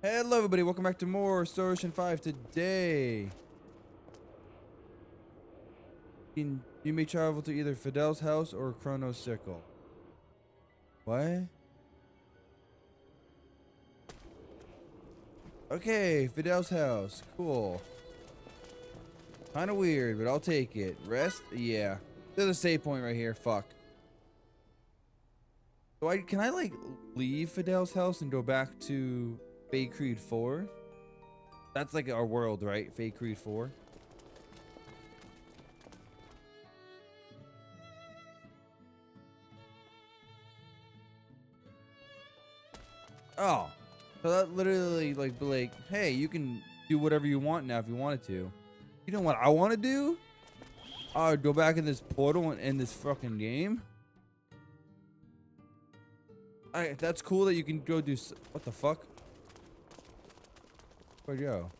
Hello everybody, welcome back to more Star Ocean 5. Today, you may travel to either Fidel's house or Chrono's Sickle. What? Okay, Fidel's house. Cool. Kind of weird, but I'll take it. Rest? Yeah. There's a save point right here. Fuck. So can I like leave Fidel's house and go back to Fade Creed 4? That's like our world, right? Fade Creed 4. Oh. So that literally like be like, hey, you can do whatever you want now if you wanted to. You know what I want to do? I would go back in this portal and end this fucking game. Alright, that's cool that you can go do. What the fuck? Where'd you go?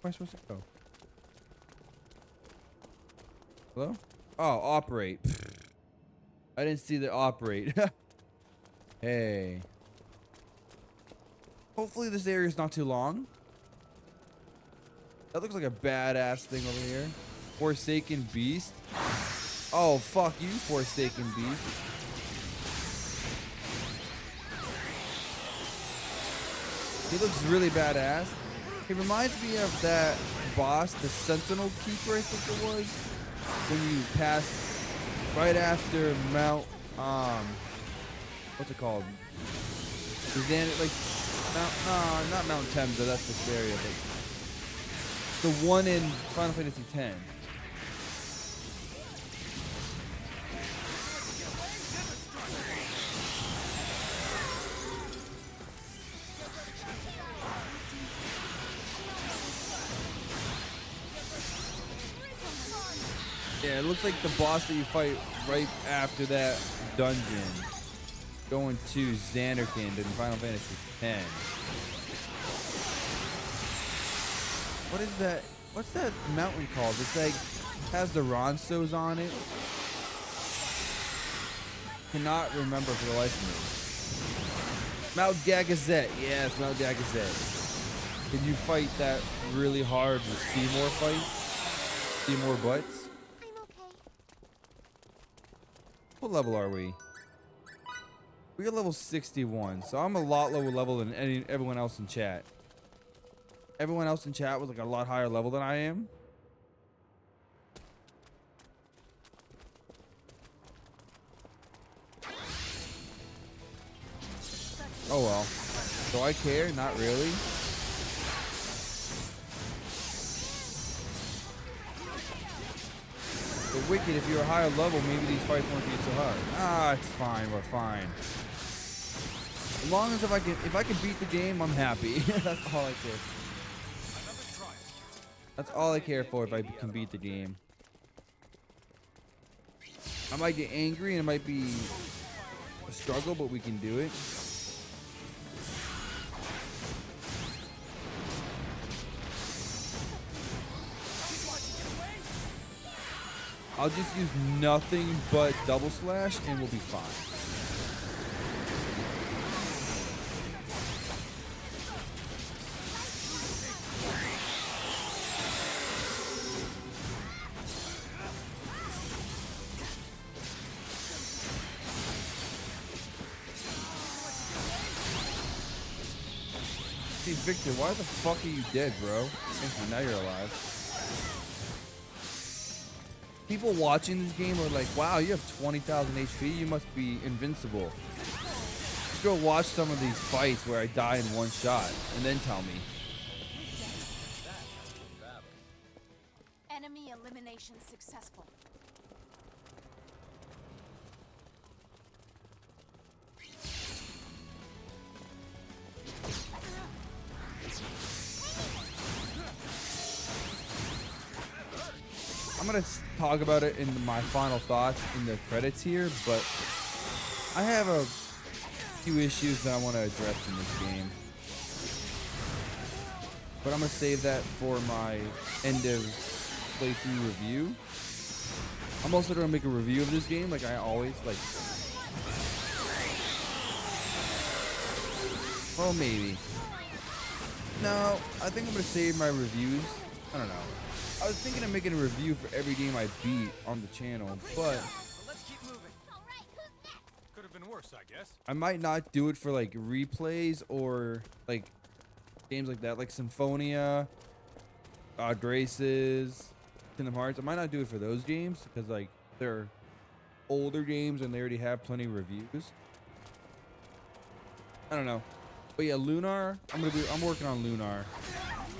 Where am I supposed to go? Hello? Oh, operate. I didn't see the operate. Hey. Hopefully this area is not too long. That looks like a badass thing over here. Forsaken Beast. Oh, fuck you, Forsaken Beast. He looks really badass. He reminds me of that boss, the Sentinel Keeper, I think it was. When you pass right after Mount, what's it called? Like, no, not Mount Temza, that's Vesperia, but the one in Final Fantasy X. Yeah, it looks like the boss that you fight right after that dungeon. Going to Xanarkand in Final Fantasy X. What is that? What's that mountain called? It's like, has the Ronsos on it. Cannot remember for the life of me. Mount Gagazet. Yes, Mount Gagazet. Can you fight that really hard with Seymour fight? Seymour Butts? What level are we? We got level 61, so I'm a lot lower level than everyone else in chat. Everyone else in chat was like a lot higher level than I am. Oh well. Do I care? Not really. But Wicked, if you're a higher level, maybe these fights won't be so hard. Ah, it's fine. We're fine. As long as if I can beat the game, I'm happy. That's all I care. That's all I care for if I can beat the game. I might get angry and it might be a struggle, but we can do it. I'll just use nothing but double slash and we'll be fine. Hey Victor, why the fuck are you dead, bro? Thank you, now you're alive. People watching this game are like, wow, you have 20,000 HP, you must be invincible. Just go watch some of these fights where I die in one shot, and then tell me. Enemy elimination successful. I'm gonna talk about it in my final thoughts in the credits here, but I have a few issues that I want to address in this game. But I'm gonna save that for my end of playthrough review. I'm also gonna make a review of this game, like I always like. Well, maybe. No, I think I'm gonna save my reviews. I don't know. I was thinking of making a review for every game I beat on the channel, but Let's keep moving. All right, who's next? Could have been worse, I guess. I might not do it for like replays or like games like that, like Symphonia, Graces, Kingdom Hearts. I might not do it for those games because like they're older games and they already have plenty of reviews. I don't know. But yeah, Lunar, I'm working on Lunar.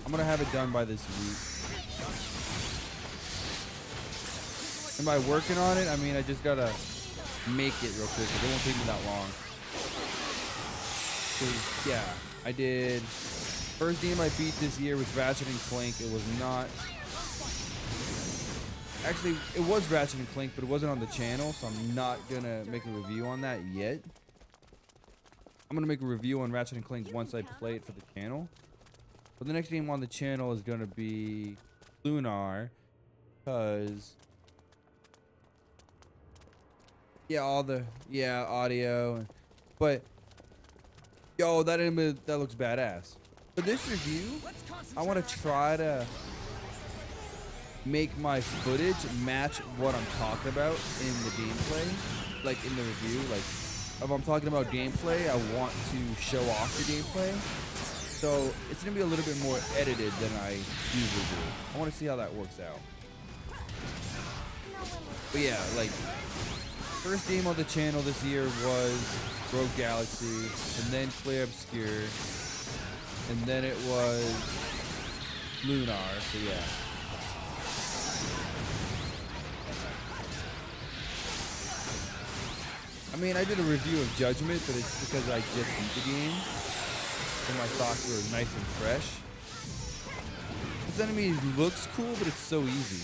I'm gonna have it done by this week. Am I working on it? I mean, I just gotta make it real quick. It won't take me that long. 'Cause, yeah, I did. First game I beat this year was Ratchet and Clank. It was not. Actually, it was Ratchet and Clank, but it wasn't on the channel, so I'm not gonna make a review on that yet. I'm gonna make a review on Ratchet and Clank once I play it for the channel. But the next game on the channel is gonna be Lunar, because yeah, audio, but yo, that image that looks badass. For this review, I want to try to make my footage match what I'm talking about in the gameplay, like in the review. Like if I'm talking about gameplay, I want to show off the gameplay. So it's gonna be a little bit more edited than I usually do. I want to see how that works out. But yeah, like first game on the channel this year was Rogue Galaxy, and then Clair Obscur, and then it was Lunar. So yeah. I mean, I did a review of Judgment, but it's because I just beat the game, and my thoughts were nice and fresh. This enemy looks cool, but it's so easy.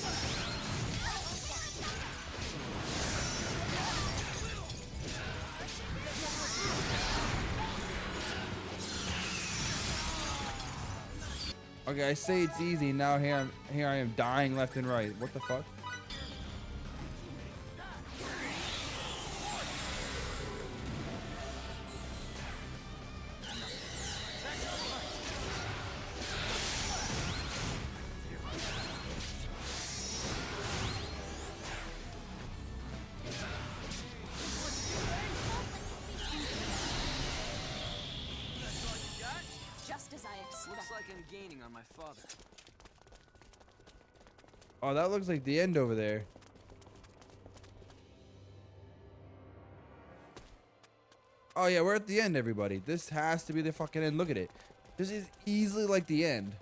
Okay, I say it's easy, and now here I am dying left and right. What the fuck? Just as I expected. Looks like I'm gaining on my father. Oh, that looks like the end over there. Oh yeah, we're at the end, everybody. This has to be the fucking end. Look at it. This is easily like the end.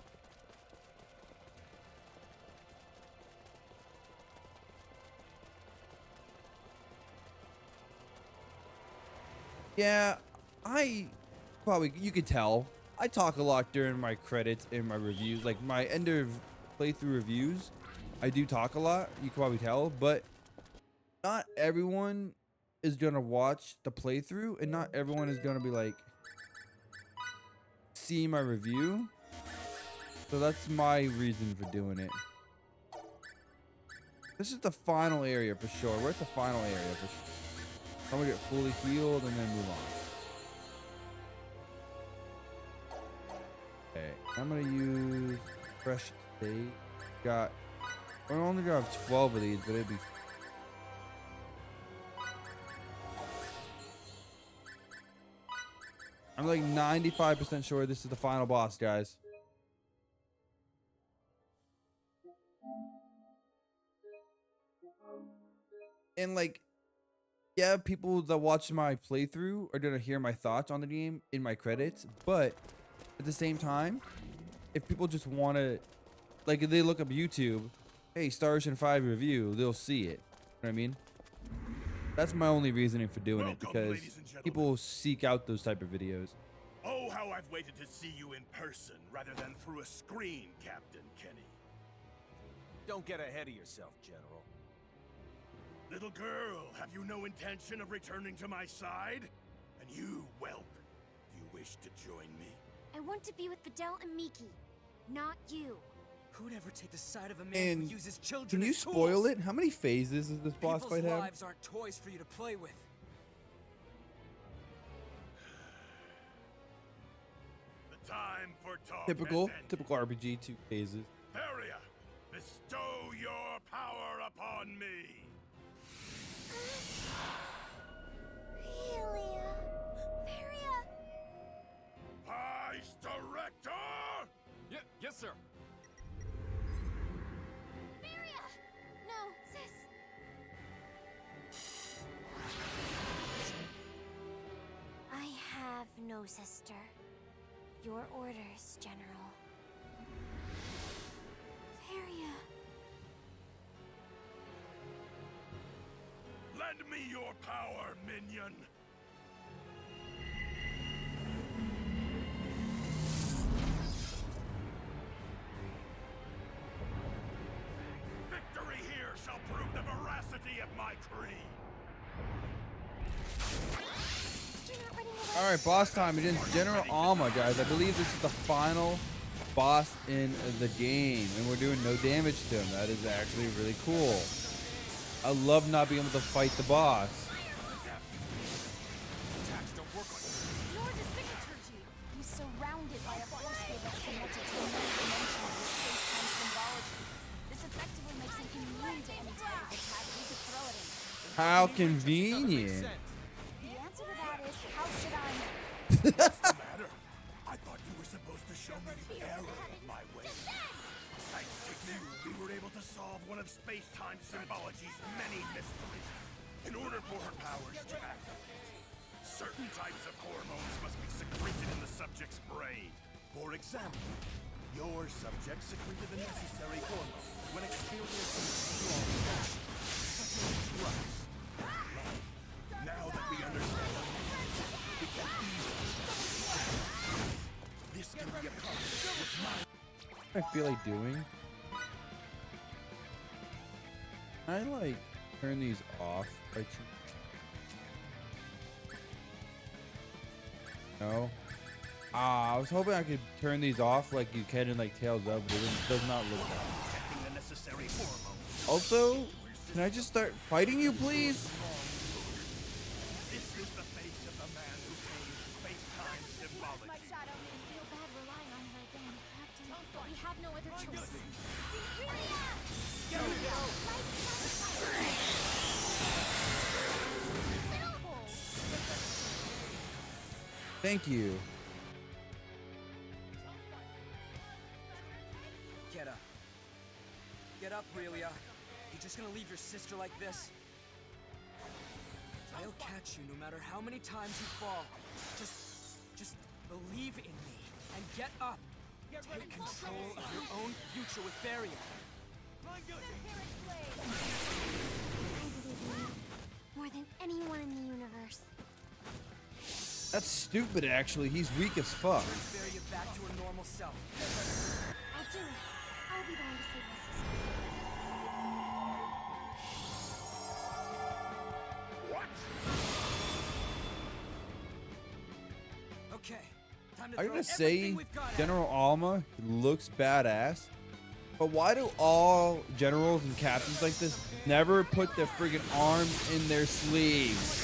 Yeah, you could tell. I talk a lot during my credits and my reviews, like my end of playthrough reviews. I do talk a lot, you can probably tell, but not everyone is gonna watch the playthrough, and not everyone is gonna be like see my review. So that's my reason for doing it. This is the final area for sure. We're at the final area for sure. I'm gonna get fully healed and then move on. Okay, I'm gonna use fresh state. We're only gonna have 12 of these, but it'd be. I'm like 95% sure this is the final boss, guys. And like, yeah, people that watch my playthrough are gonna hear my thoughts on the game in my credits, but at the same time, if people just want to, like, if they look up YouTube, hey, Star Ocean 5 review, they'll see it. You know what I mean? That's my only reasoning for doing it, because people seek out those type of videos. Oh, how I've waited to see you in person rather than through a screen, Captain Kenny. Don't get ahead of yourself, General. Little girl, have you no intention of returning to my side? And you, whelp, do you wish to join me? I want to be with Fidel and Miki, not you. Who'd ever take the side of a man And who uses children can you as spoil tools? it? How many phases does this boss People's fight have? lives aren't toys for you to play with. The time for talk. Typical has ended. typical RPG, 2 phases. Varia, bestow your power upon me. Relia. Varia. Vice Director! Yes, sir. Varia. No, sis. I have no sister. Your orders, General. Varia. Lend me your power, minion. Victory here shall prove the veracity of my creed. You're not ready to All right, boss time. It is General Alma, guys. I believe this is the final boss in the game, and we're doing no damage to him. That is actually really cool. I love not being able to fight the boss. Attacks don't work on you. Nor does Signaturgy. He's surrounded by a force field that's connected to another dimension with space-time symbology. This effectively makes him immune to any type of attack we could throw at him. How Doesn't make convenient. sense. The answer to that is, how should I know? What's the matter? I thought you were supposed to show me the error of my ways. Thanks to you, we were able to solve one of space-time symbology's many mysteries. In order for her powers to activate, certain types of hormones must be secreted in the subject's brain. For example, your subject secreted the necessary hormones when experiencing strong emotions, such as trust. Now that we understand the mechanism, we can easily this can be accomplished with my I feel like doing. I like turn these off. Like, no. I was hoping I could turn these off like you can in like Tales of, but it does not look that. injecting the necessary hormones. Also, can I just start fighting you, please? This is the face of the man who changed space-time symbology. My shadow. I feel bad relying on her again, Captain. But we have no other choice. Thank you. Get up. Get up, Relia. You just gonna leave your sister like this? I'll catch you no matter how many times you fall. Just believe in me and get up. Take control of your own future with Varia. I believe in you more than anyone in the universe. That's stupid, actually. He's weak as fuck. Bring Varia back to her normal self. I'll do it. I'll be the one to save my sister. What? Okay, time to I'm throw gonna everything say we've got at General Alma looks badass, but why do all generals and captains like this never put their friggin' arms in their sleeves?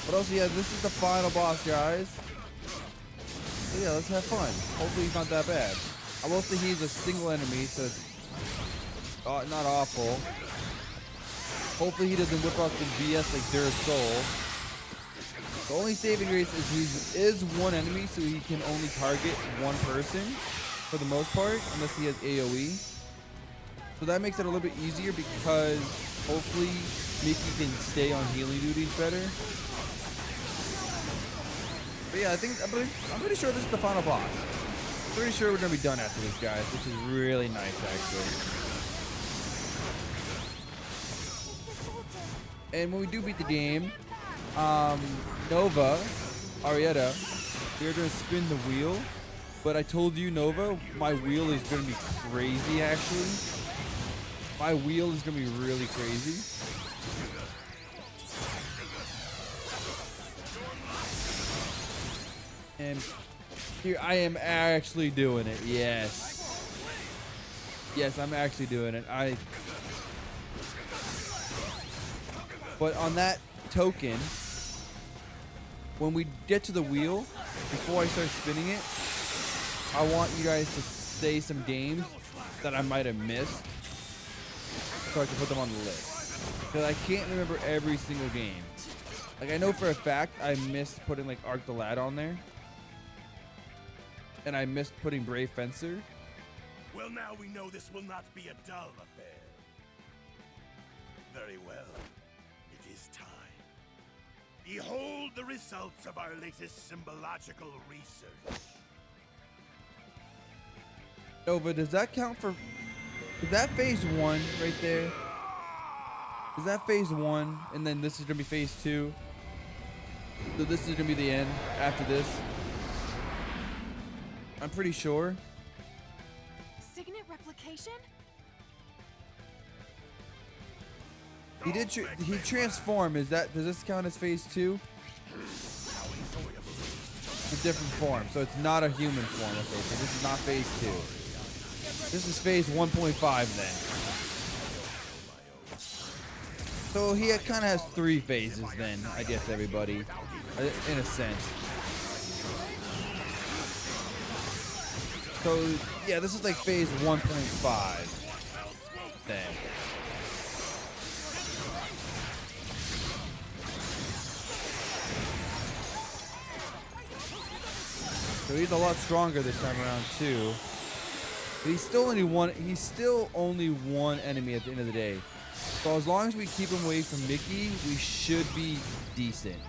But also, yeah, this is the final boss, guys. So yeah, let's have fun. Hopefully he's not that bad. I will say he's a single enemy, so it's not awful. Hopefully he doesn't whip out some BS like Their Soul. The only saving grace is he is one enemy, so he can only target one person for the most part, unless he has AoE. So that makes it a little bit easier because hopefully Mickey can stay on healing duties better. But yeah, I'm pretty sure this is the final boss. Pretty sure we're gonna be done after this, guys, which is really nice, actually. And when we do beat the game, Nova, Arietta, we are gonna spin the wheel. But I told you, Nova, my wheel is gonna be crazy, actually. My wheel is gonna be really crazy. And here I am actually doing it. Yes. Yes, I'm actually doing it. But on that token, when we get to the wheel, before I start spinning it, I want you guys to say some games that I might have missed so I can put them on the list. Because I can't remember every single game. Like, I know for a fact I missed putting, like, Arc the Lad on there. And I missed putting Brave Fencer. Well, now we know this will not be a dull affair. Very well. It is time. Behold the results of our latest symbological research. Nova, does that count for... Is that phase 1 right there? Is that phase 1? And then this is going to be phase 2? So this is going to be the end after this? I'm pretty sure. Signet replication? He did. He transformed. Does this count as phase 2? It's a different form, so it's not a human form. Okay, so this is not phase 2. This is phase 1.5 then. So he kind of has 3 phases then, I guess, everybody, in a sense. So yeah, this is like phase 1.5 then. So he's a lot stronger this time around too. But he's still only one enemy at the end of the day. So as long as we keep him away from Mickey, we should be decent.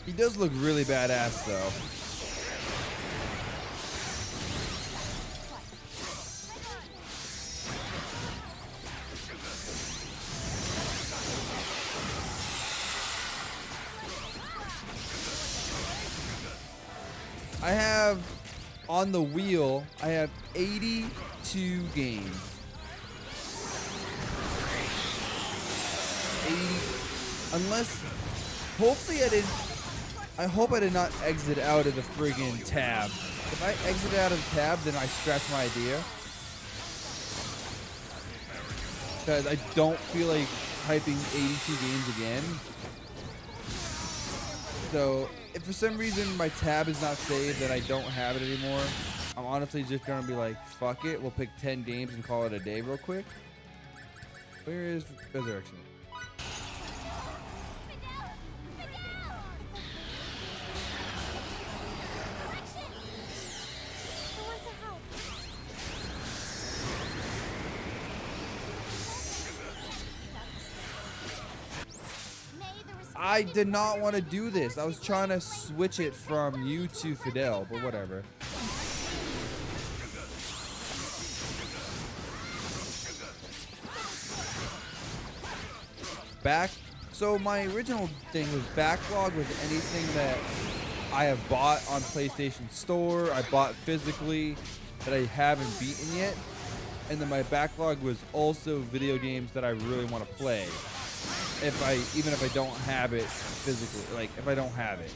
He does look really badass though. I have, on the wheel, I have 82 games. 80, unless, hopefully I hope I did not exit out of the friggin' tab. If I exit out of the tab, then I scratch my idea. Because I don't feel like typing 82 games again. So, if for some reason my tab is not saved and I don't have it anymore, I'm honestly just gonna be like, fuck it, we'll pick 10 games and call it a day real quick. Where is Resurrection? I did not want to do this. I was trying to switch it from you to Fidel, but whatever. So my original thing was backlog was anything that I have bought on PlayStation Store, I bought physically that I haven't beaten yet, and then my backlog was also video games that I really want to play. Even if I don't have it physically, like if I don't have it,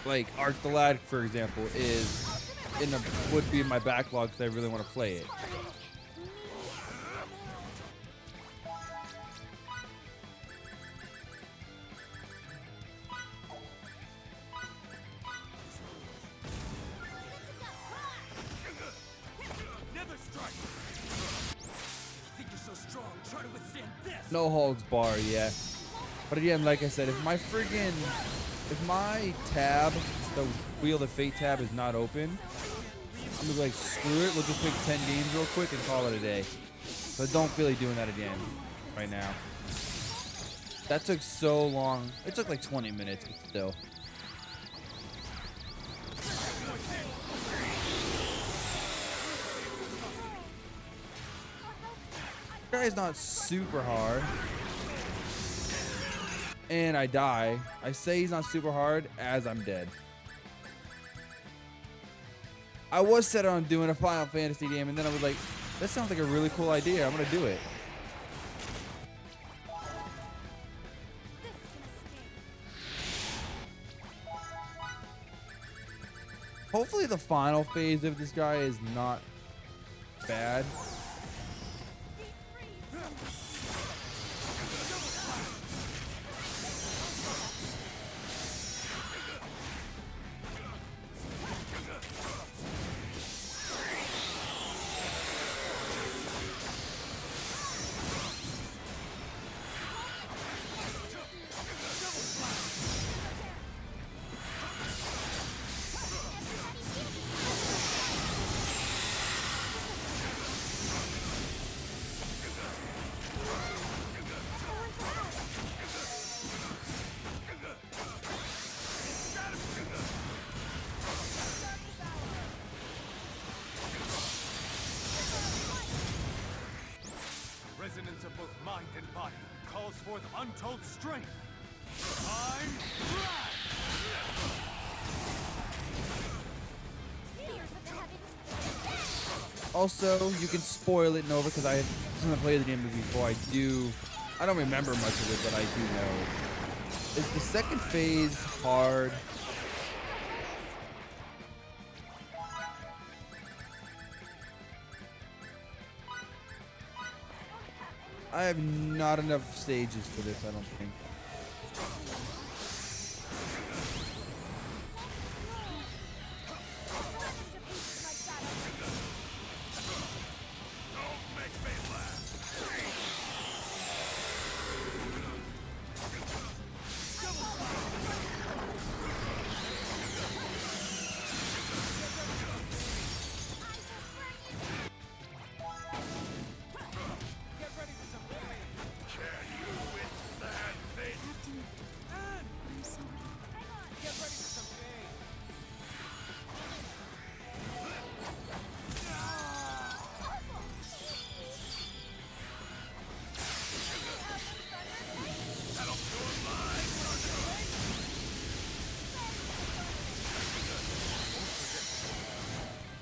like Arc the Lad, for example, would be in my backlog because I really want to play it. No holds bar, yeah. But again, like I said, if my tab, the Wheel of Fate tab is not open, I'm gonna be like, screw it, we'll just pick 10 games real quick and call it a day. So I don't feel like doing that again right now. That took so long. It took like 20 minutes, but still. This guy's not super hard. And I die. I say he's not super hard as I'm dead. I was set on doing a Final Fantasy game, and then I was like, that sounds like a really cool idea. I'm gonna do it. Hopefully the final phase of this guy is not bad. forth untold strength. Time flash! Spears of the heavens. Also, you can spoil it, Nova, because I haven't played the game before. I don't remember much of it, but I do know. Is the second phase hard? I have not enough stages for this, I don't think. I'm sorry.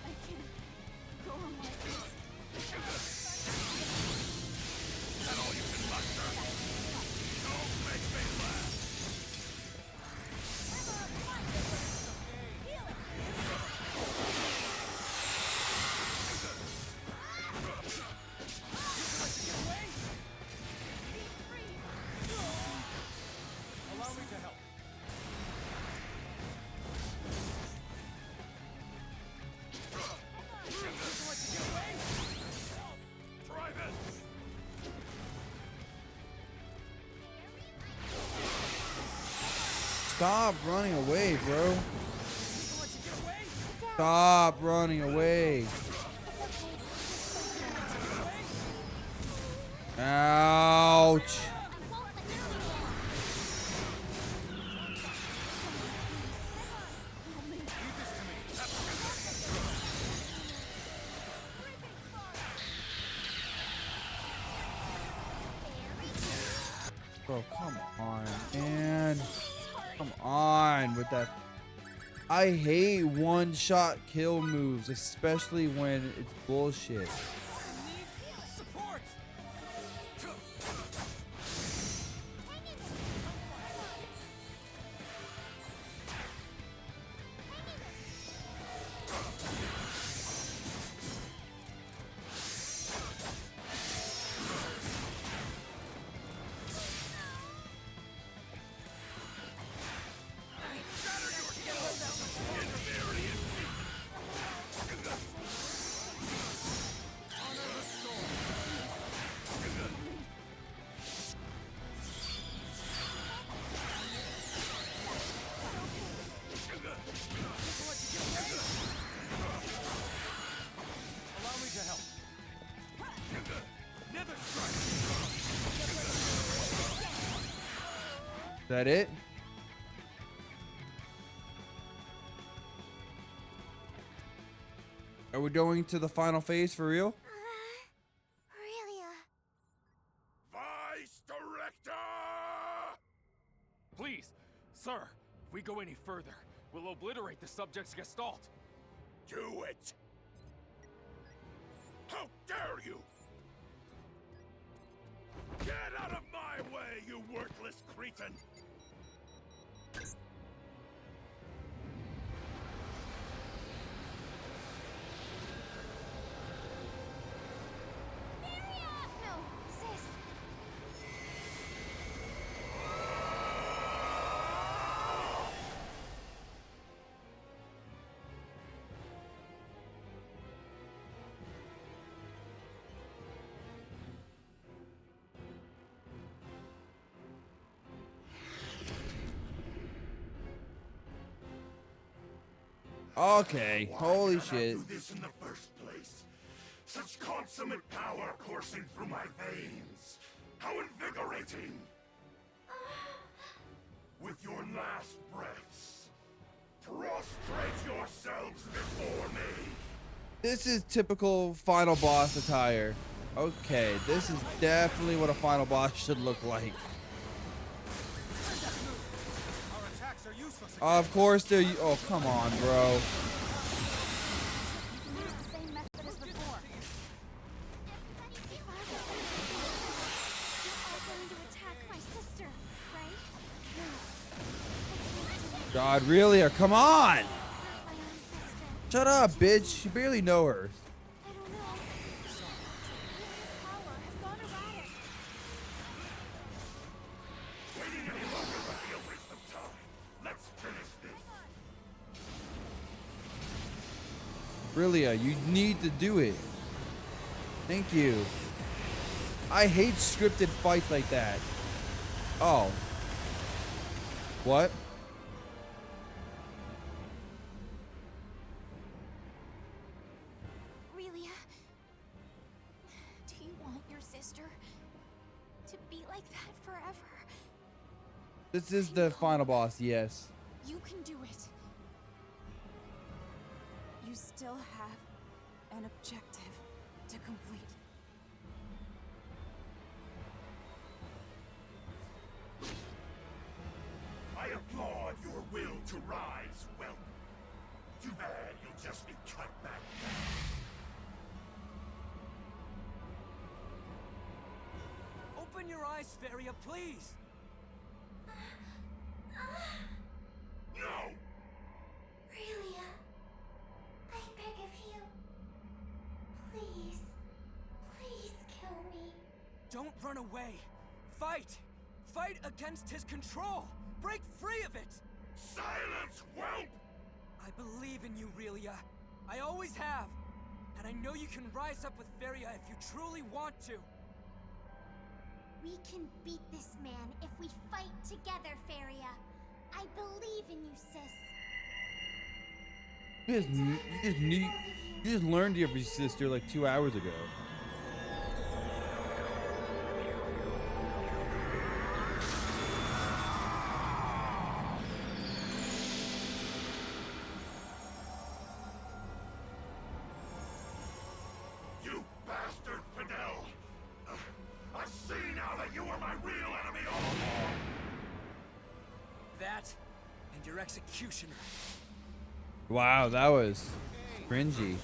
I can't go on like this. Allow me to help. Try this! Stop running away, bro. Stop running away. Ouch. Bro, come on, man. Come on with that. I hate one-shot kill moves, especially when it's bullshit. Support! Allow me to help. Nether strike! Is that it? Are we going to the final phase for real? Aurelia. Vice Director! Please, sir, if we go any further, we'll obliterate the subject's gestalt. Do it! How dare you! Get out of my way, you worthless cretin! No, sis. Okay, Why holy did I shit. do this in the first place? Such consummate power coursing through my veins. How invigorating! With your last breaths, prostrate yourselves before me. This is typical final boss attire. Okay, this is definitely what a final boss should look like. are useless Of course they're. Oh, come on, bro. You can use the same method as before. You're all going to attack my sister, right? No. God, really? Come on! My own sister. Shut up, bitch. You barely know her. I don't know. His power has gone erratic. Waiting any longer would be a waste of time. Let's finish this. Really, you need to do it. Thank you. I hate scripted fights like that. Oh. What? Relia, do you want your sister to be like that forever? This is the final boss, yes. You can do it. You still have an objective to complete. I applaud your will to rise, well. Too bad you'll just be cut back down. Open your eyes, Feria, please! No! Relia, I beg of you. Please, please kill me. Don't run away! Fight! Fight against his control! Break free of it! Silence, whelp! I believe in you, Relia. I always have. And I know you can rise up with Feria if you truly want to. We can beat this man if we fight together, Feria. I believe in you, sis. You just learned of your sister like 2 hours ago. You bastard, Fidel! I see now that you were my real enemy all along! That and your executioner. Wow, that was cringy.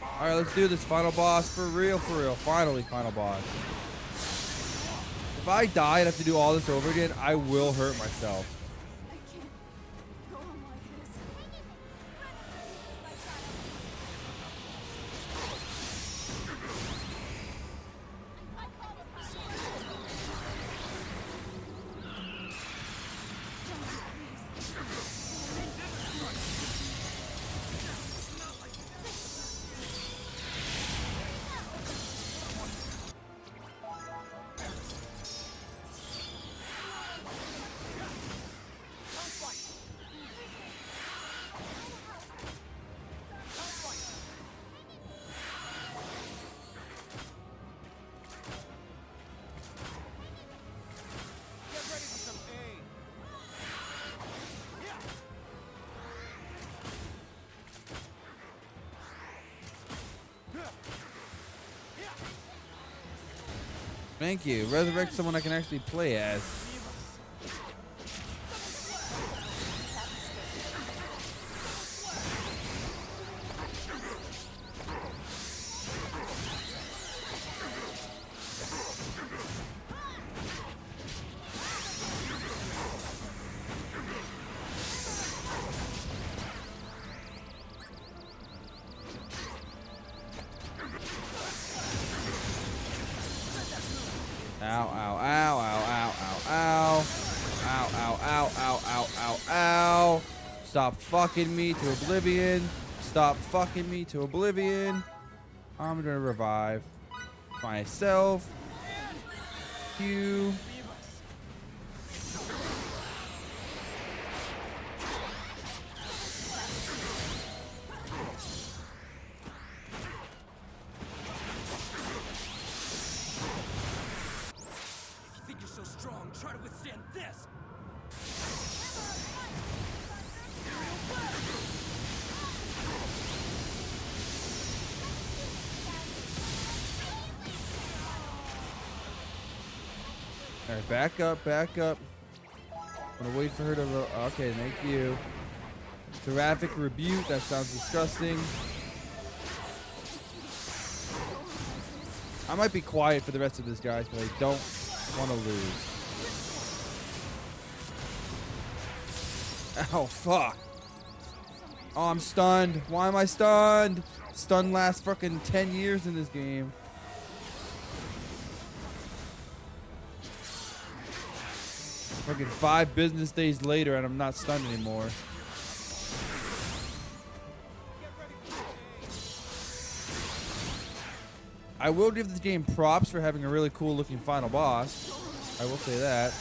Alright, let's do this final boss for real, for real. Finally, final boss. If I die and have to do all this over again, I will hurt myself. I can't go on like this. Get ready for some pain. Thank you. Resurrect someone I can actually play as. Ow, ow, ow, ow, ow, ow, ow. Ow, ow, ow, ow, ow, ow, ow. Stop fucking me to oblivion. Stop fucking me to oblivion. I'm gonna revive myself. You. You think you're so strong, try to withstand this! Alright, back up, back up. I'm gonna wait for her to. Okay, thank you. Seraphic Rebuke. That sounds disgusting. I might be quiet for the rest of this, guys, but I don't want to lose. Ow, fuck. Oh, I'm stunned. Why am I stunned? Stun lasts fucking 10 years in this game. Fucking 5 business days later and I'm not stunned anymore. I will give this game props for having a really cool looking final boss. I will say that.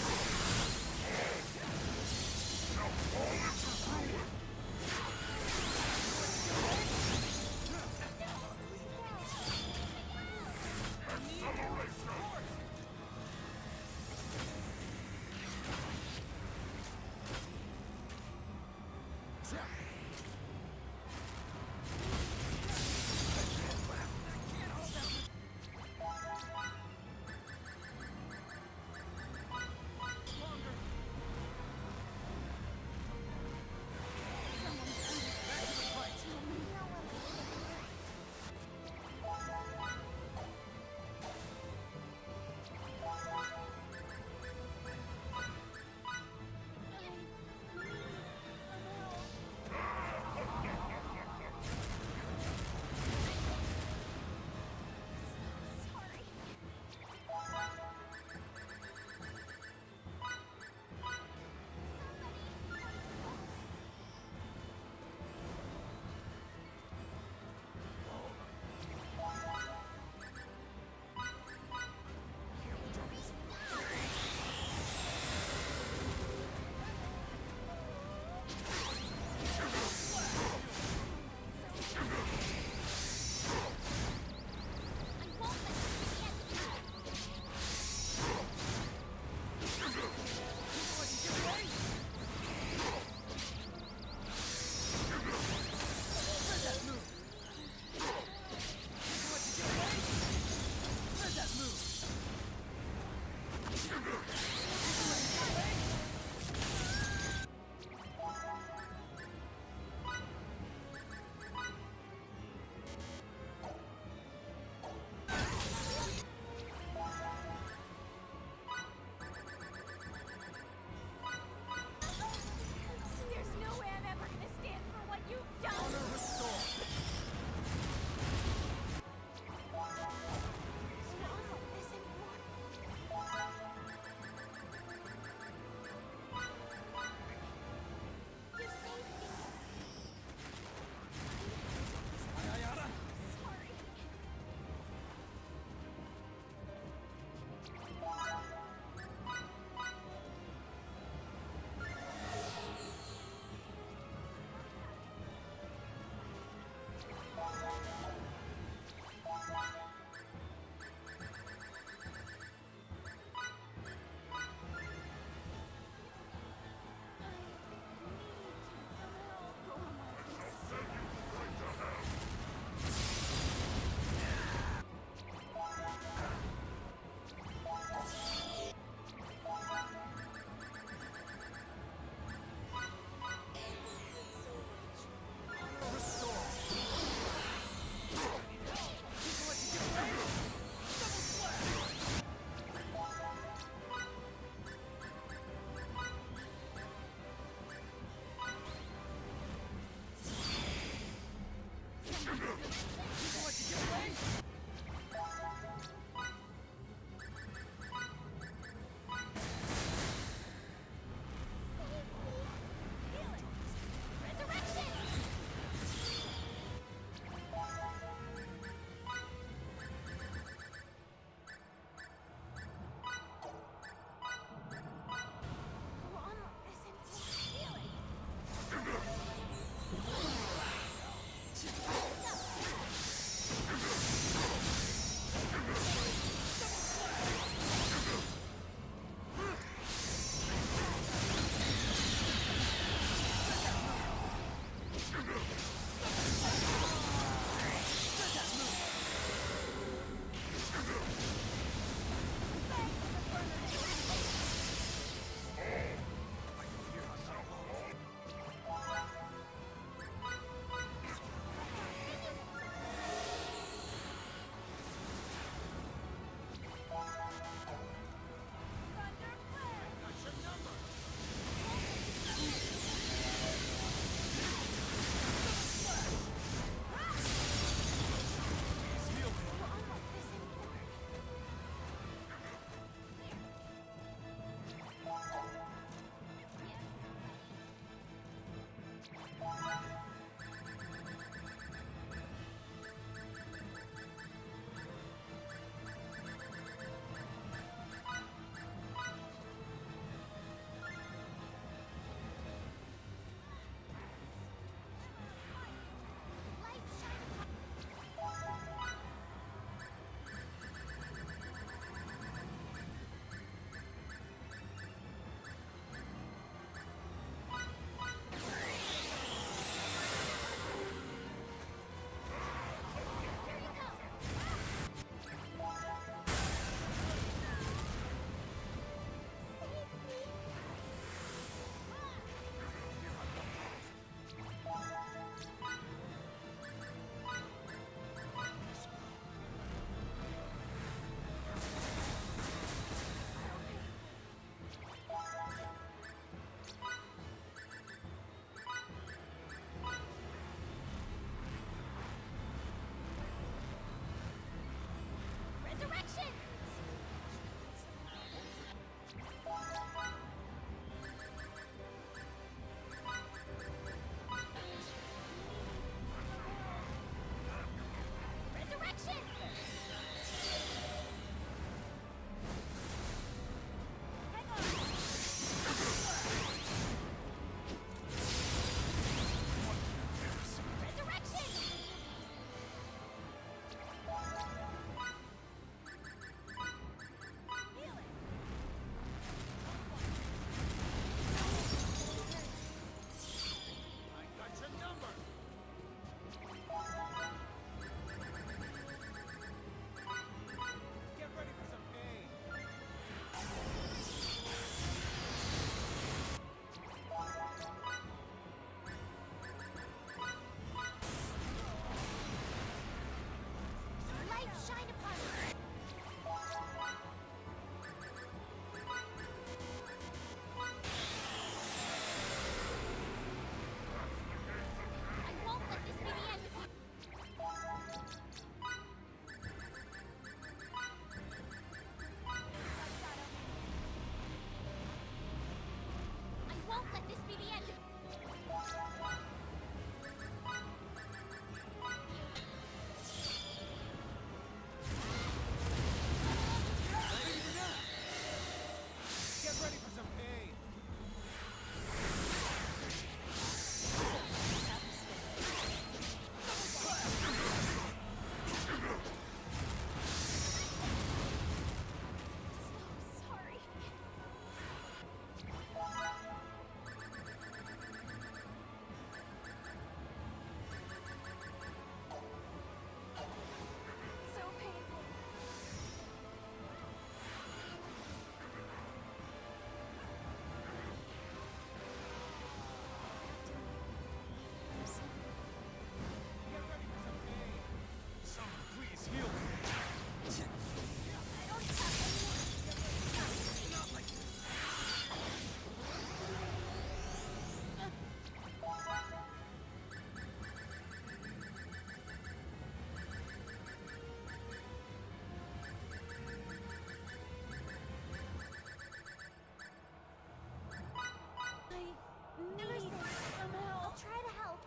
need some help. I'll try to help.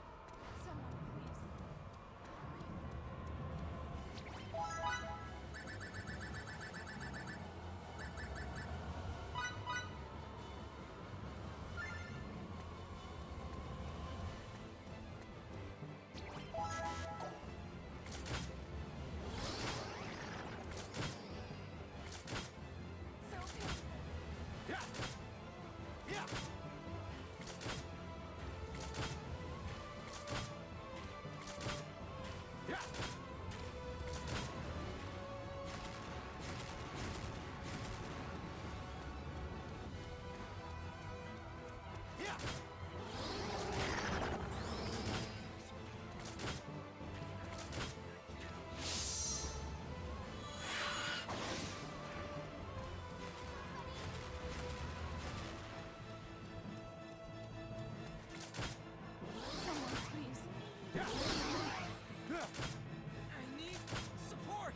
Someone, please. Yeah. Yeah. Yeah. Yeah. Someone, please. Yeah. Yeah. I need support.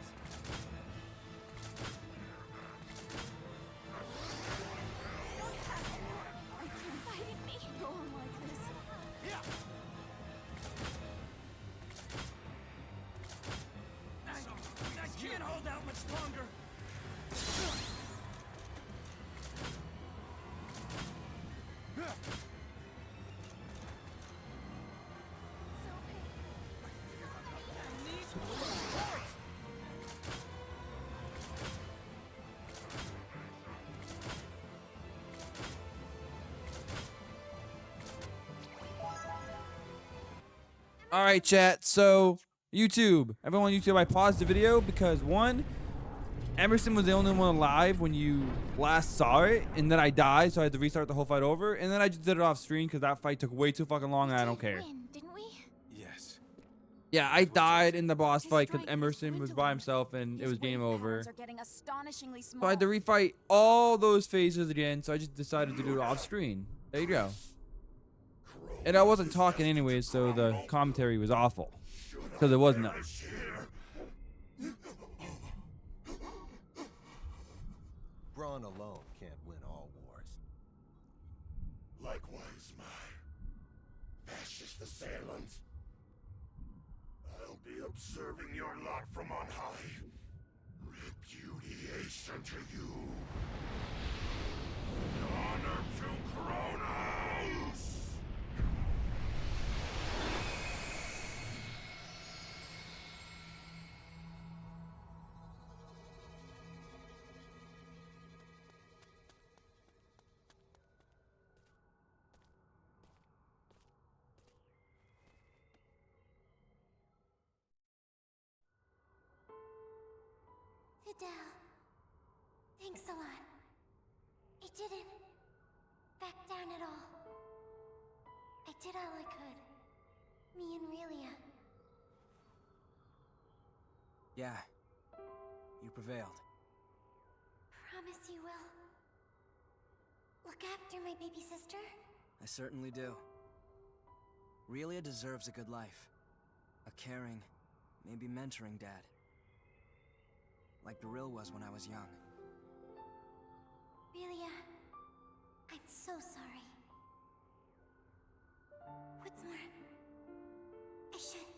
Are you fighting me? Go on like this. Yeah. I can't hold out much longer. Yeah. I need support. All right, chat. So YouTube, everyone on YouTube, I paused the video because one, Emerson was the only one alive when you last saw it, and then I died, so I had to restart the whole fight over, and then I just did it off screen because that fight took way too fucking long, and I don't care. Win, didn't we? Yes. Yeah, I died in the boss His fight because strength Emerson was by dwindling. himself, and it His was game wave over. patterns are getting astonishingly small. So I had to refight all those phases again, so I just decided to do it off screen. There you go. And I wasn't talking anyways, so the commentary was awful. Because it was not. Brawn alone can't win all wars. Likewise, my fascist assailants. I'll be observing your lot from on high. Repudiation to you. Honor to Kronos! Videl, thanks a lot. I didn't back down at all. I did all I could. Me and Relia. Yeah. You prevailed. Promise you will. Look after my baby sister. I certainly do. Relia deserves a good life. A caring, maybe mentoring dad. Like Beryl was when I was young. Relia, I'm so sorry. What's more, I should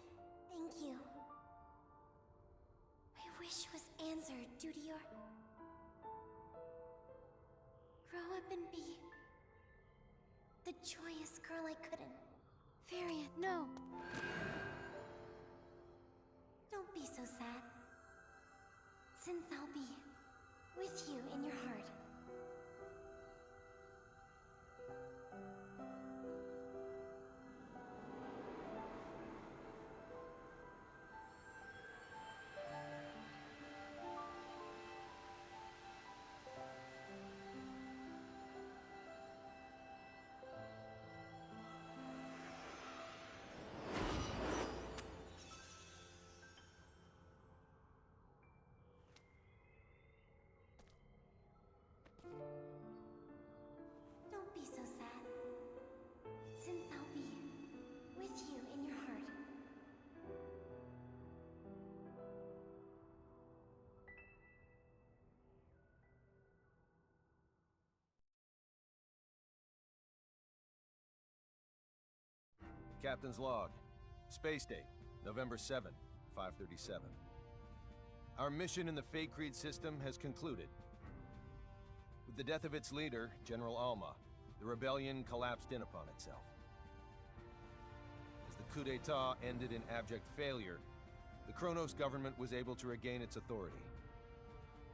thank you. My wish was answered due to your... Grow up and be... the joyous girl I couldn't. Varia, no. Don't be so sad. Since I'll be with you in your heart. Captain's log. Space date, November 7, 537. Our mission in the Fate Creed system has concluded. With the death of its leader, General Alma, the rebellion collapsed in upon itself. As the coup d'etat ended in abject failure, the Kronos government was able to regain its authority.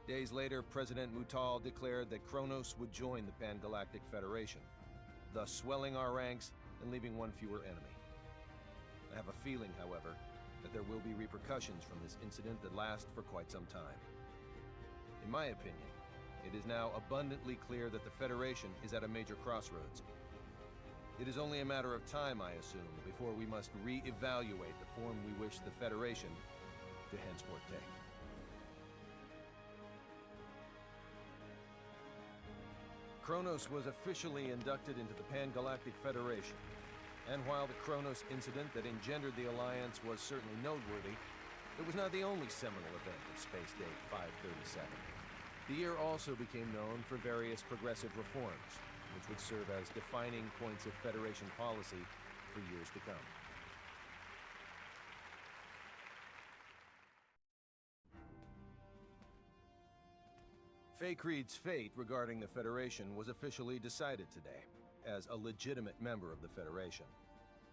Days later, President Mutal declared that Kronos would join the Pan-Galactic Federation, thus swelling our ranks and leaving one fewer enemy. I have a feeling, however, that there will be repercussions from this incident that last for quite some time. In my opinion, it is now abundantly clear that the Federation is at a major crossroads. It is only a matter of time, I assume, before we must re-evaluate the form we wish the Federation to henceforth take. Kronos was officially inducted into the Pan-Galactic Federation, and while the Kronos incident that engendered the Alliance was certainly noteworthy, it was not the only seminal event of Space Date 537. The year also became known for various progressive reforms, which would serve as defining points of Federation policy for years to come. Fate Creed's fate regarding the Federation was officially decided today, as a legitimate member of the Federation.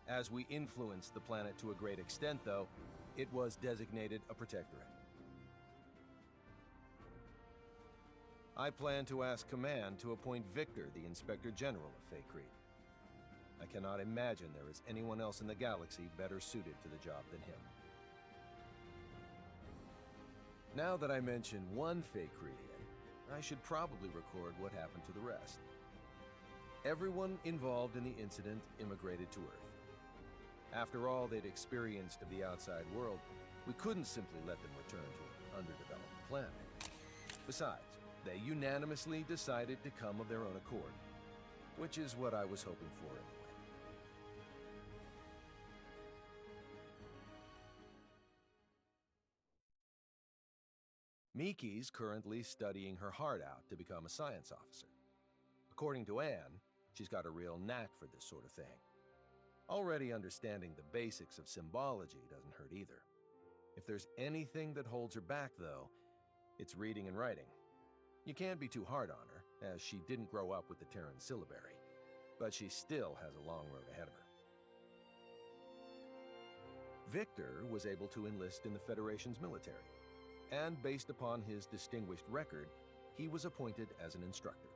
As we influenced the planet to a great extent, though, it was designated a protectorate. I plan to ask Command to appoint Victor the Inspector General of Fate Creed. I cannot imagine there is anyone else in the galaxy better suited to the job than him. Now that I mention one Fate Creedian, I should probably record what happened to the rest. Everyone involved in the incident immigrated to Earth. After all they'd experienced of the outside world, we couldn't simply let them return to an underdeveloped planet. Besides, they unanimously decided to come of their own accord, which is what I was hoping for anyway. Miki's currently studying her heart out to become a science officer. According to Anne, she's got a real knack for this sort of thing. Already understanding the basics of symbology doesn't hurt either. If there's anything that holds her back, though, it's reading and writing. You can't be too hard on her, as she didn't grow up with the Terran syllabary, but she still has a long road ahead of her. Victor was able to enlist in the Federation's military, and based upon his distinguished record, he was appointed as an instructor.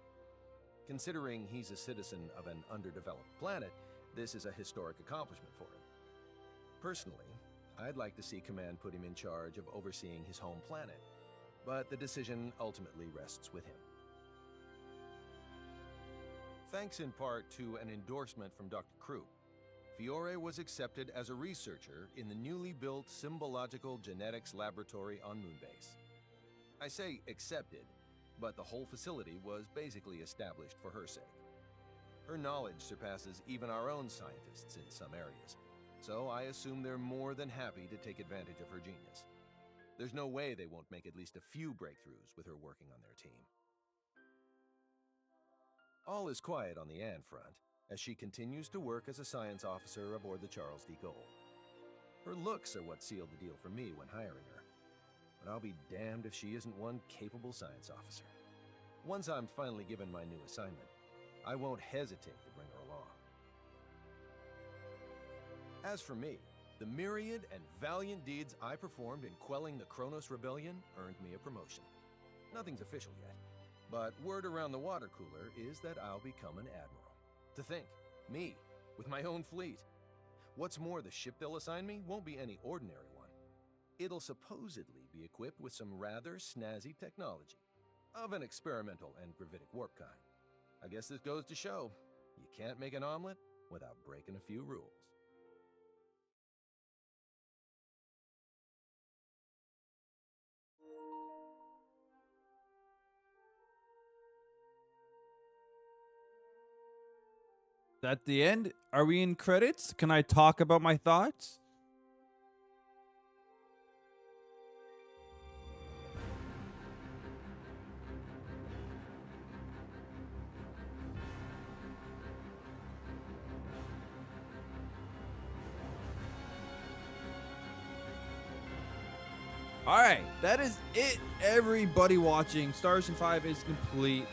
Considering he's a citizen of an underdeveloped planet, this is a historic accomplishment for him. Personally, I'd like to see Command put him in charge of overseeing his home planet, but the decision ultimately rests with him. Thanks in part to an endorsement from Dr. Krupp, Fiore was accepted as a researcher in the newly built Symbological Genetics Laboratory on Moonbase. I say accepted, but the whole facility was basically established for her sake. Her knowledge surpasses even our own scientists in some areas, so I assume they're more than happy to take advantage of her genius. There's no way they won't make at least a few breakthroughs with her working on their team. All is quiet on the Anne front, as she continues to work as a science officer aboard the Charles D. Gold. Her looks are what sealed the deal for me when hiring her, but I'll be damned if she isn't one capable science officer. Once I'm finally given my new assignment, I won't hesitate to bring her along. As for me, the myriad and valiant deeds I performed in quelling the Kronos Rebellion earned me a promotion. Nothing's official yet, but word around the water cooler is that I'll become an admiral. To think, me, with my own fleet. What's more, the ship they'll assign me won't be any ordinary one. It'll supposedly be equipped with some rather snazzy technology, of an experimental and gravitic warp kind. I guess this goes to show, you can't make an omelet without breaking a few rules. At the end, are we in credits? Can I talk about my thoughts? All right, that is it, everybody watching. Star Ocean 5 is complete.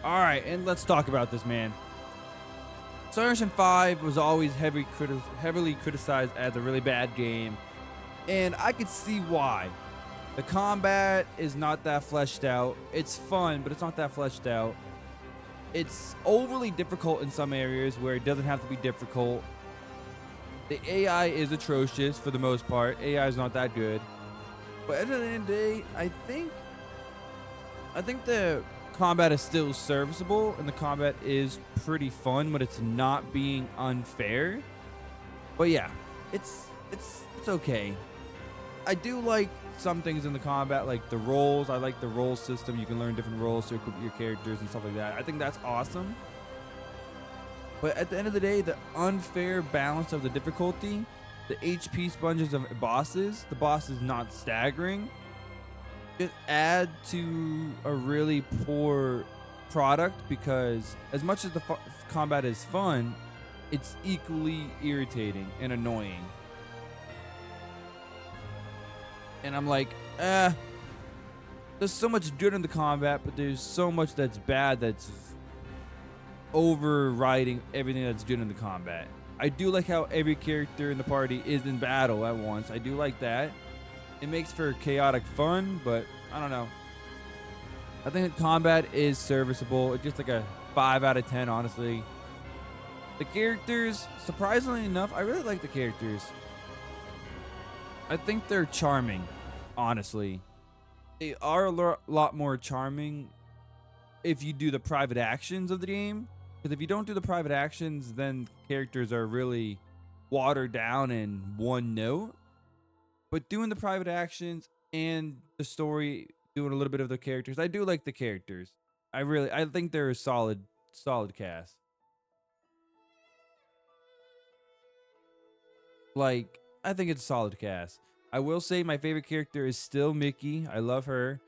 All right, and let's talk about this, man. Star Ocean 5 was always heavily criticized as a really bad game, and I could see why. The combat is not that fleshed out. It's fun, but it's not that fleshed out. It's overly difficult in some areas where it doesn't have to be difficult. The AI is atrocious for the most part. AI is not that good. But at the end of the day, I think the combat is still serviceable, and the combat is pretty fun, but it's not being unfair. But yeah, it's okay. I do like some things in the combat, like the roles. I like the role system. You can learn different roles to equip your characters and stuff like that. I think that's awesome. But at the end of the day, the unfair balance of the difficulty, the HP sponges of bosses, the boss is not staggering, just add to a really poor product, because as much as the combat is fun, it's equally irritating and annoying. And I'm like, there's so much good in the combat, but there's so much that's bad that's overriding everything that's good in the combat. I do like how every character in the party is in battle at once. I do like that. It makes for chaotic fun, but I don't know. I think the combat is serviceable. It's just like a 5 out of 10, honestly. The characters, surprisingly enough, I really like the characters. I think they're charming, honestly. They are a lot more charming if you do the private actions of the game. Because if you don't do the private actions, then characters are really watered down in one note. But doing the private actions and the story, doing a little bit of the characters, I do like the characters. I think they're a solid cast. Like, I think it's a solid cast. I will say my favorite character is still Mickey. I love her.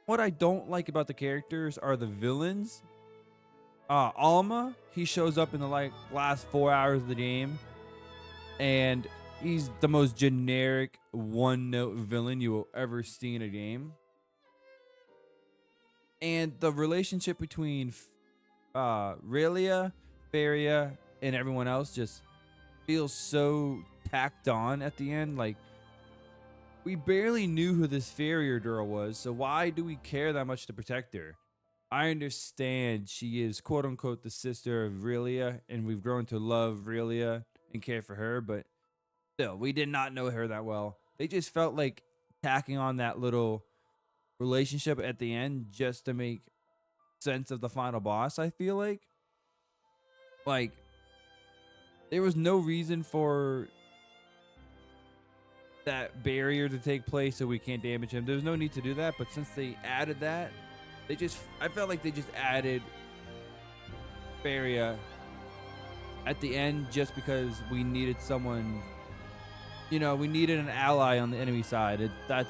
What I don't like about the characters are the villains. Alma, he shows up in the last 4 hours of the game, and he's the most generic one-note villain you will ever see in a game. And the relationship between Relia, Feria, and everyone else just feels so tacked on at the end. Like, we barely knew who this Farrier girl was, so why do we care that much to protect her? I understand she is quote-unquote the sister of Relia, and we've grown to love Relia and care for her, but still, we did not know her that well. They just felt like tacking on that little relationship at the end just to make sense of the final boss, I feel like. Like, there was no reason for that barrier to take place so we can't damage him. There's no need to do that, but since they added that, I felt like they just added Feria at the end just because we needed someone, we needed an ally on the enemy side. I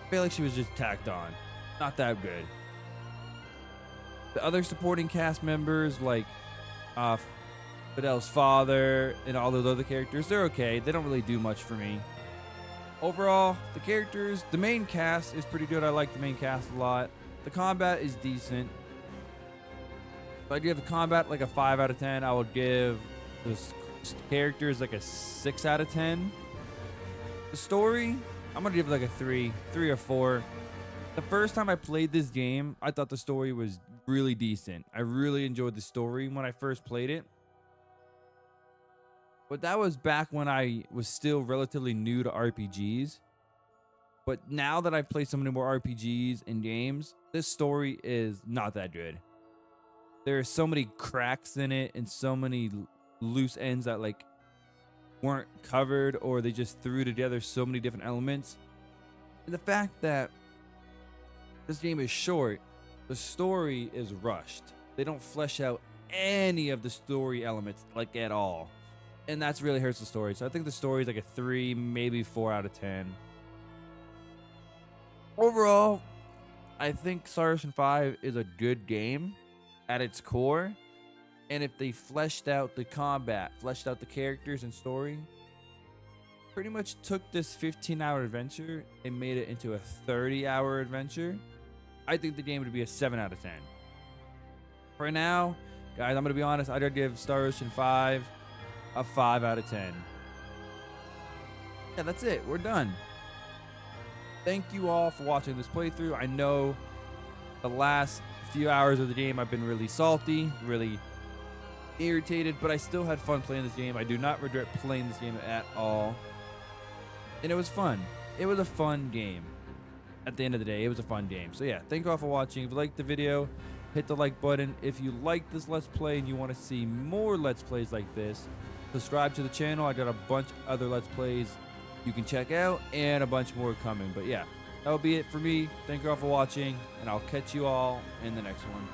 feel like she was just tacked on. Not that good. The other supporting cast members, like Fidel's father and all those other characters, they're okay. They don't really do much for me. Overall, the characters, the main cast is pretty good. I like the main cast a lot. The combat is decent. If I give the combat like a 5 out of 10, I would give the characters like a 6 out of 10. The story, I'm going to give it like a 3 or 4. The first time I played this game, I thought the story was really decent. I really enjoyed the story when I first played it. But that was back when I was still relatively new to RPGs. But now that I've played so many more RPGs and games, this story is not that good. There are so many cracks in it and so many loose ends that weren't covered, or they just threw together so many different elements. And the fact that this game is short, the story is rushed. They don't flesh out any of the story elements at all. And that's really hurts the story. So I think the story is like a 3, maybe 4 out of 10. Overall, I think Star Ocean 5 is a good game at its core. And if they fleshed out the combat, fleshed out the characters and story, pretty much took this 15-hour adventure and made it into a 30-hour adventure, I think the game would be a 7 out of 10. For now, guys, I'm going to be honest, I'd give Star Ocean 5 a 5 out of 10. Yeah, that's it. We're done. Thank you all for watching this playthrough. I know the last few hours of the game I've been really salty, really irritated, but I still had fun playing this game. I do not regret playing this game at all. And it was fun. It was a fun game. At the end of the day, it was a fun game. So yeah, thank you all for watching. If you liked the video, hit the like button. If you like this Let's Play and you want to see more Let's Plays like this, subscribe to the channel. I got a bunch of other Let's Plays you can check out and a bunch more coming. But yeah, that'll be it for me. Thank you all for watching, and I'll catch you all in the next one.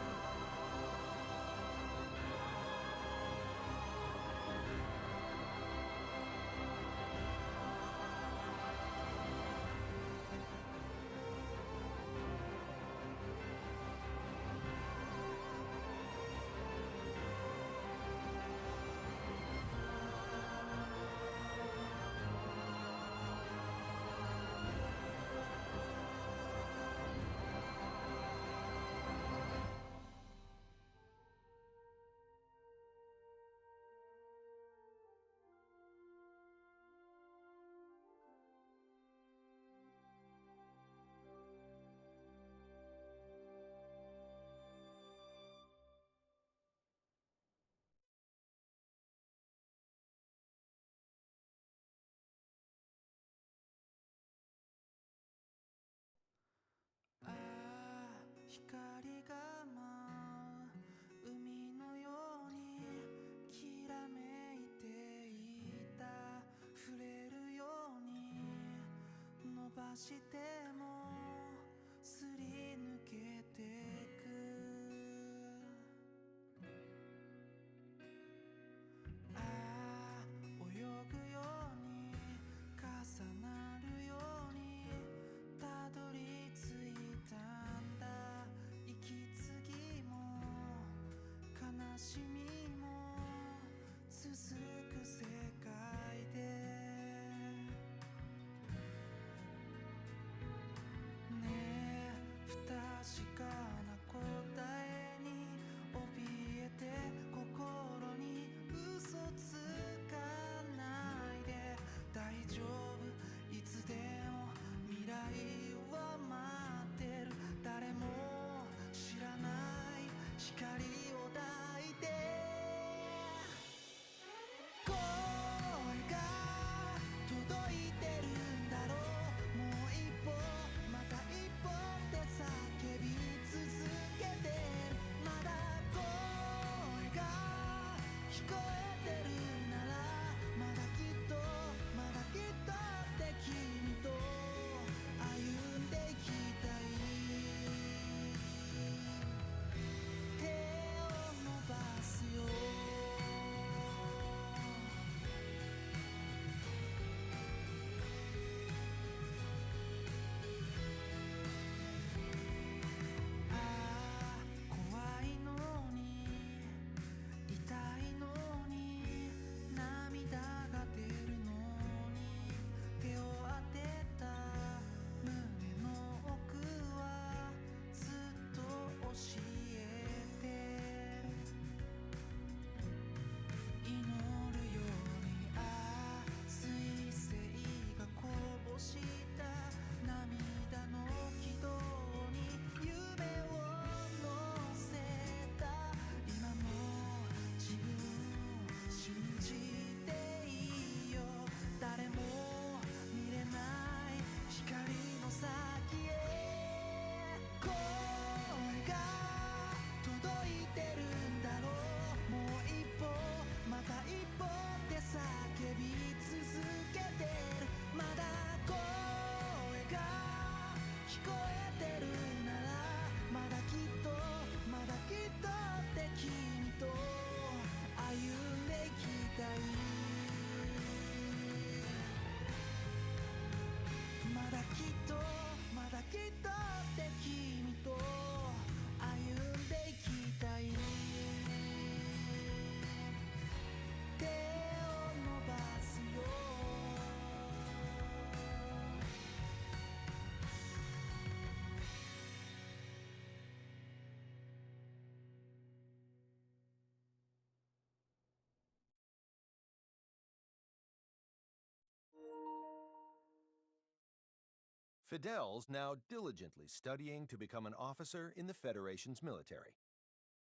Fidel's now diligently studying to become an officer in the Federation's military.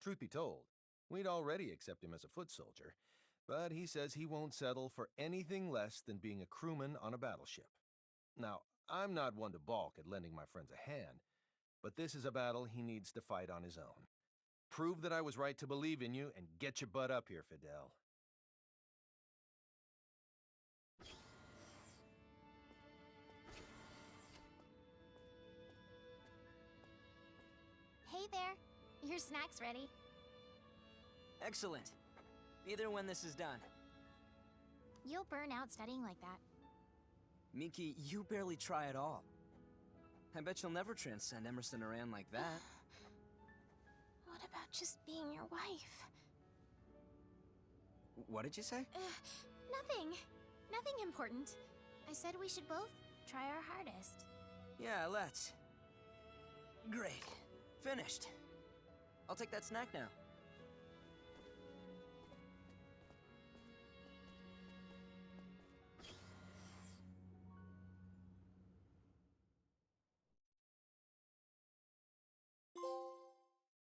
Truth be told, we'd already accept him as a foot soldier, but he says he won't settle for anything less than being a crewman on a battleship. Now, I'm not one to balk at lending my friends a hand, but this is a battle he needs to fight on his own. Prove that I was right to believe in you and get your butt up here, Fidel. Hey there. Your snack's ready. Excellent. Be there when this is done. You'll burn out studying like that. Miki, you barely try at all. I bet you'll never transcend Emerson Aran like that. What about just being your wife? What did you say? Nothing. Nothing important. I said we should both try our hardest. Yeah, let's. Great. Finished. I'll take that snack now.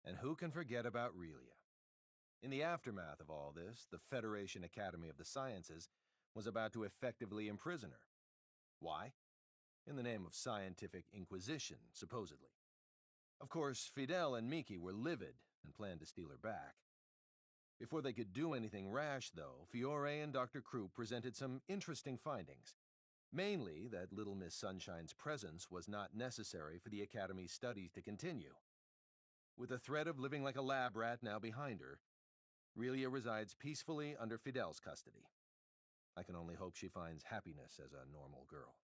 And who can forget about Relia? In the aftermath of all this, the Federation Academy of the Sciences was about to effectively imprison her. Why? In the name of scientific inquisition, supposedly. Of course, Fidel and Miki were livid and planned to steal her back. Before they could do anything rash, though, Fiore and Dr. Krupp presented some interesting findings. Mainly that Little Miss Sunshine's presence was not necessary for the Academy's studies to continue. With the threat of living like a lab rat now behind her, Relia resides peacefully under Fidel's custody. I can only hope she finds happiness as a normal girl.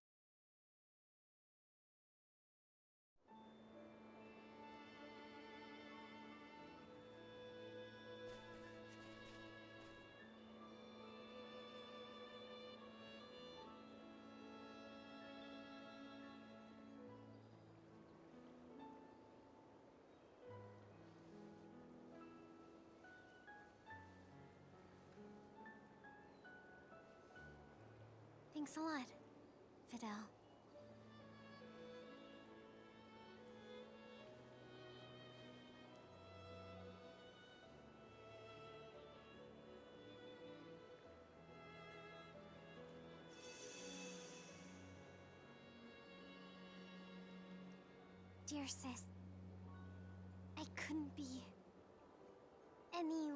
Thanks a lot, Fidel. Dear sis, I couldn't be any